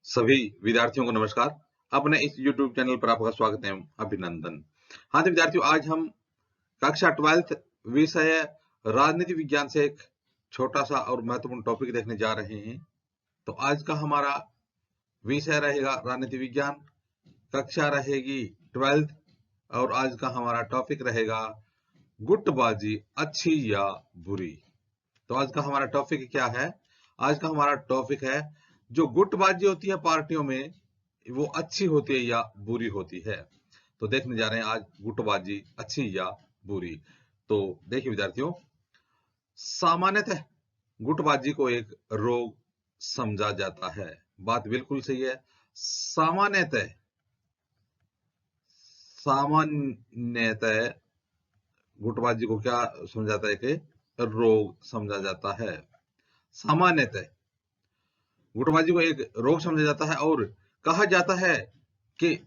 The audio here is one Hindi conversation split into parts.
सभी विद्यार्थियों को नमस्कार। अपने इस YouTube चैनल पर आपका स्वागत है, अभिनंदन। हाँ तो विद्यार्थियों, आज हम कक्षा 12th विषय राजनीति विज्ञान से एक छोटा सा और महत्वपूर्ण टॉपिक देखने जा रहे हैं। तो आज का हमारा विषय रहेगा राजनीति विज्ञान, कक्षा रहेगी 12th और आज का हमारा टॉपिक रहेगा गुटबाजी अच्छी या बुरी। तो आज का हमारा टॉपिक क्या है? आज का हमारा टॉपिक है जो गुटबाजी होती है पार्टियों में, वो अच्छी होती है या बुरी होती है। तो देखने जा रहे हैं आज गुटबाजी अच्छी या बुरी। तो देखिए विद्यार्थियों, सामान्यतः गुटबाजी को एक रोग समझा जाता है। बात बिल्कुल सही है। सामान्यतः सामान्यतः गुटबाजी को क्या समझा जाता है कि रोग समझा जाता है। सामान्यतः गुटबाजी को एक रोग समझा जाता है और कहा जाता है कि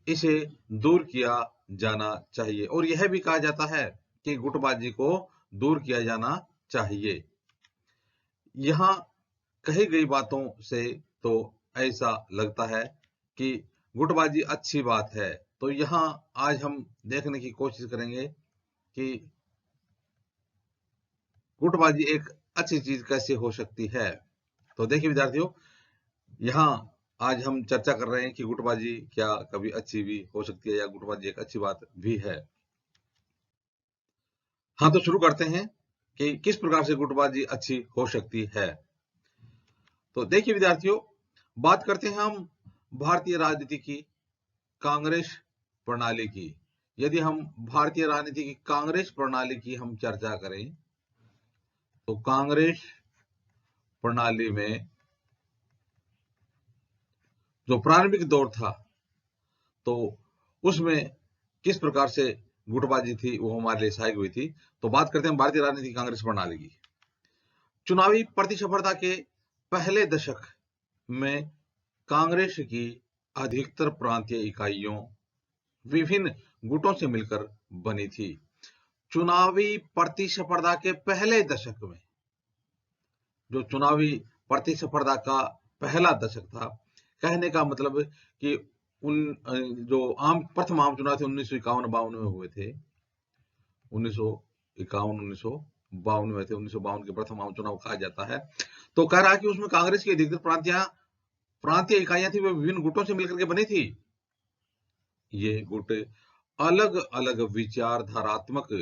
इसे दूर किया जाना चाहिए, और यह भी कहा जाता है कि गुटबाजी को दूर किया जाना चाहिए। यहां कही गई बातों से तो ऐसा लगता है कि गुटबाजी अच्छी बात है। तो यहां आज हम देखने की कोशिश करेंगे कि गुटबाजी एक अच्छी चीज कैसे हो सकती है। तो देखिए विद्यार्थियों, यहाँ आज हम चर्चा कर रहे हैं कि गुटबाजी क्या कभी अच्छी भी हो सकती है या गुटबाजी एक अच्छी बात भी है। हाँ तो शुरू करते हैं कि किस प्रकार से गुटबाजी अच्छी हो सकती है। तो देखिए विद्यार्थियों, बात करते हैं हम भारतीय राजनीति की, कांग्रेस प्रणाली की। यदि हम भारतीय राजनीति की कांग्रेस प्रणाली की हम चर्चा करें तो कांग्रेस प्रणाली में जो प्रारंभिक दौर था तो उसमें किस प्रकार से गुटबाजी थी वो हमारे लिए सहायक हुई थी। तो बात करते हैं भारतीय राजनीति कांग्रेस प्रणाली की। चुनावी प्रतिस्पर्धा के पहले दशक में कांग्रेस की अधिकतर प्रांतीय इकाइयों विभिन्न गुटों से मिलकर बनी थी। चुनावी प्रतिस्पर्धा के पहले दशक में, जो चुनावी प्रतिस्पर्धा का पहला दशक था, कहने का मतलब कि उन जो प्रथम आम चुनाव थे 1951-52 में हुए थे, 1951-1952 में थे, 1952 के प्रथम आम चुनाव कहा जाता है। तो कह रहा है कि उसमें कांग्रेस की अधिकतर प्रांतीय इकाइयां थी, वे विभिन्न गुटों से मिलकर के बनी थी। ये गुट अलग अलग विचारधारात्मक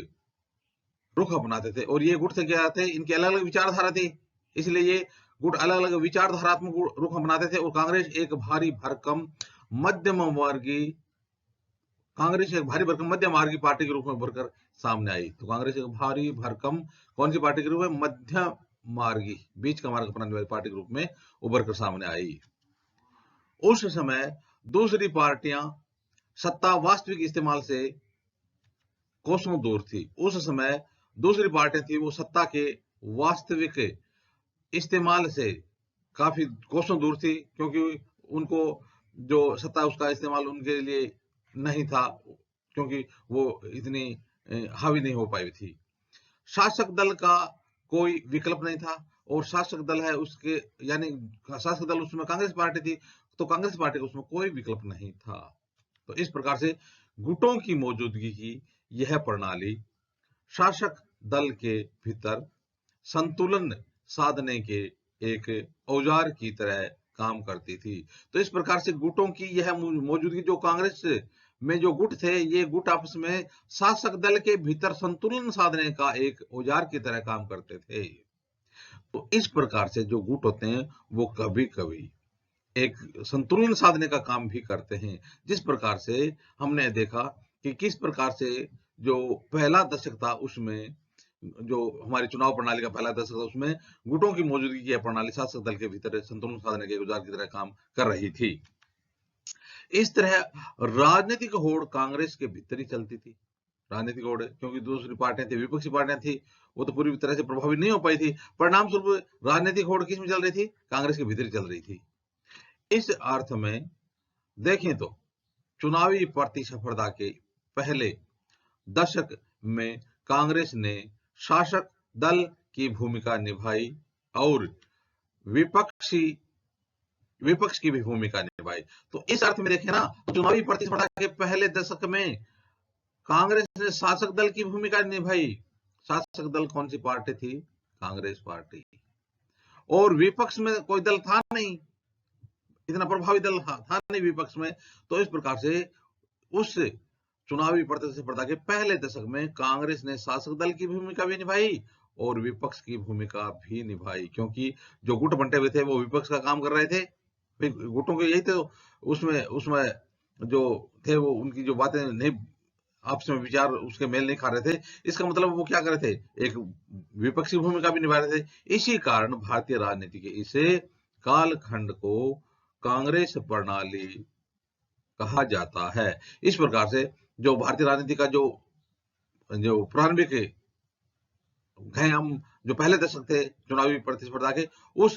रुख अपनाते थे, और ये गुट से क्या थे, इनकी अलग अलग विचारधारा थी, इसलिए ये गुट अलग अलग विचारधारात्मक रुख अपनाते थे। और कांग्रेस एक भारी भरकम मध्यम वर्गीय पार्टी के रूप में उभरकर सामने आई। तो कांग्रेस एक भारी भरकम कौन सी पार्टी के रूप में? मध्यम मार्गी, बीच का मार्ग अपनाने वाली पार्टी के रूप में उभरकर सामने आई। उस समय दूसरी पार्टियां सत्ता वास्तविक इस्तेमाल से कोसों दूर थी। उस समय दूसरी पार्टियां थी वो सत्ता के वास्तविक इस्तेमाल से काफी कोसों दूर थी, क्योंकि उनको जो सत्ता उसका इस्तेमाल उनके लिए नहीं था, क्योंकि वो इतनी हावी नहीं हो पाई थी। शासक दल का कोई विकल्प नहीं था, और शासक दल है उसके, यानी शासक दल उसमें कांग्रेस पार्टी थी, तो कांग्रेस पार्टी का उसमें कोई विकल्प नहीं था। तो इस प्रकार से गुटों की मौजूदगी की यह प्रणाली शासक दल के भीतर संतुलन साधने के एक औजार की तरह काम करती थी। तो इस प्रकार से गुटों की यह मौजूदगी, जो कांग्रेस में जो गुट थे, ये गुट आपस में शासक दल के भीतर संतुलन साधने का एक औजार की तरह काम करते थे। तो इस प्रकार से जो गुट होते हैं वो कभी कभी एक संतुलन साधने का काम भी करते हैं। जिस प्रकार से हमने देखा कि किस प्रकार से जो पहला दशक था उसमें, जो हमारी चुनाव प्रणाली का पहला दशक था, उसमें गुटों की मौजूदगी की प्रणाली शासक दल के भीतर संतुलन साधने के औजार की तरह काम कर रही थी। इस तरह राजनीतिक होड़ कांग्रेस के भीतर ही चलती थी। राजनीतिक होड़, क्योंकि दूसरी पार्टियां थी, विपक्षी पार्टियां थी, वो तो पूरी तरह से प्रभावित नहीं हो पाई थी। परिणाम स्वरूप राजनीतिक होड़ किस में चल रही थी? कांग्रेस के भीतर ही चल रही थी। इस अर्थ में देखें तो चुनावी प्रतिस्पर्धा के पहले दशक में कांग्रेस ने शासक दल की भूमिका निभाई और विपक्षी विपक्ष की भी भूमिका निभाई। तो इस अर्थ में देखें ना, चुनावी प्रतिस्पर्धा के पहले दशक में कांग्रेस ने शासक दल की भूमिका निभाई। शासक दल कौन सी पार्टी थी? कांग्रेस पार्टी। और विपक्ष में कोई दल था नहीं, इतना प्रभावी दल था नहीं विपक्ष में। तो इस प्रकार से उस चुनावी प्रतिस्पर्धा के पहले दशक में कांग्रेस ने शासक दल की भूमिका भी निभाई और विपक्ष की भूमिका भी निभाई, क्योंकि जो गुट बंटे हुए थे वो विपक्ष का काम कर रहे थे। गुटों के यही थे, उसमें उसमें जो थे वो उनकी जो बातें नहीं, आपस में विचार उसके मेल नहीं खा रहे थे। इसका मतलब वो क्या कर रहे थे? एक विपक्षी भूमिका भी निभा रहे थे। इसी कारण भारतीय राजनीति के इसे कालखंड को कांग्रेस प्रणाली कहा जाता है। इस प्रकार से जो भारतीय राजनीति का जो जो प्रारंभिक कहें हम, जो पहले दशक थे चुनावी प्रतिस्पर्धा के, उस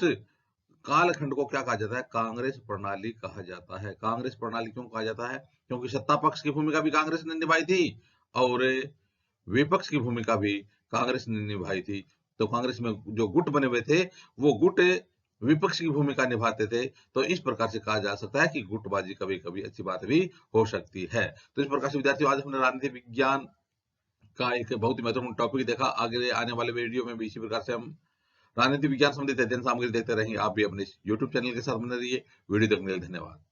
कालखंड को क्या कहा जाता है? कांग्रेस प्रणाली कहा जाता है। कांग्रेस प्रणाली क्यों कहा जाता है? क्योंकि सत्ता पक्ष की भूमिका भी कांग्रेस ने निभाई थी और विपक्ष की भूमिका भी कांग्रेस ने निभाई थी। तो कांग्रेस में जो गुट बने हुए थे वो गुट विपक्ष की भूमिका निभाते थे। तो इस प्रकार से कहा जा सकता है कि गुटबाजी कभी-कभी अच्छी बात भी हो सकती है। तो इस प्रकार से विद्यार्थियों, आज हमने राजनीति विज्ञान का एक बहुत ही महत्वपूर्ण टॉपिक देखा। आगे आने वाले वीडियो में भी इसी प्रकार से हम राजनीति विज्ञान संबंधित अध्ययन सामग्री देखते रहेंगे। आप भी अपने यूट्यूब चैनल के साथ बने रहिए। वीडियो देखने के लिए धन्यवाद।